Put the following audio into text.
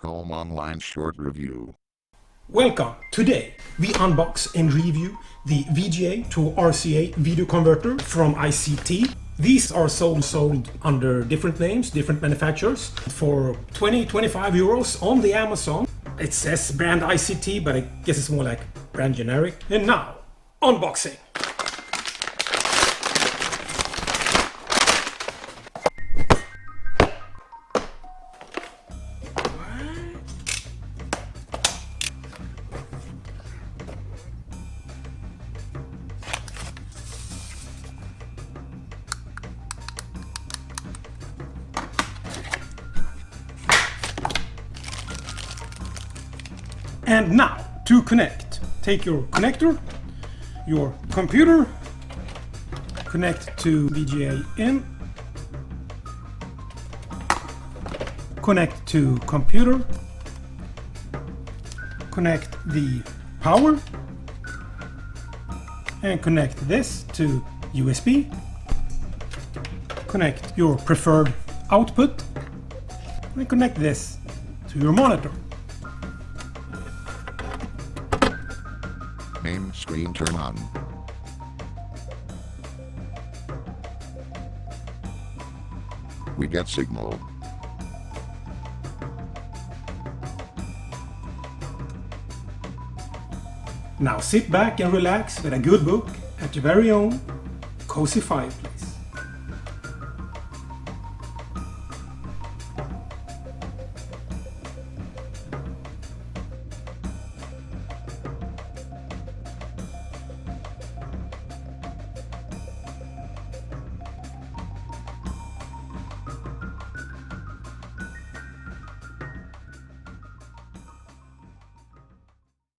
Home Online Short Review. Welcome! Today we unbox and review the VGA to RCA video converter from ICT. These are sold under different names, different manufacturers for 20-25 euros on the Amazon. It says brand ICT, but I guess it's more like brand generic. And now, unboxing! And now, to connect, take your connector, your computer, connect to VGA in, connect to computer, connect the power, and connect this to USB, connect your preferred output, and connect this to your monitor. Main screen turn on. We get signal. Now sit back and relax with a good book at your very own cozy fireplace.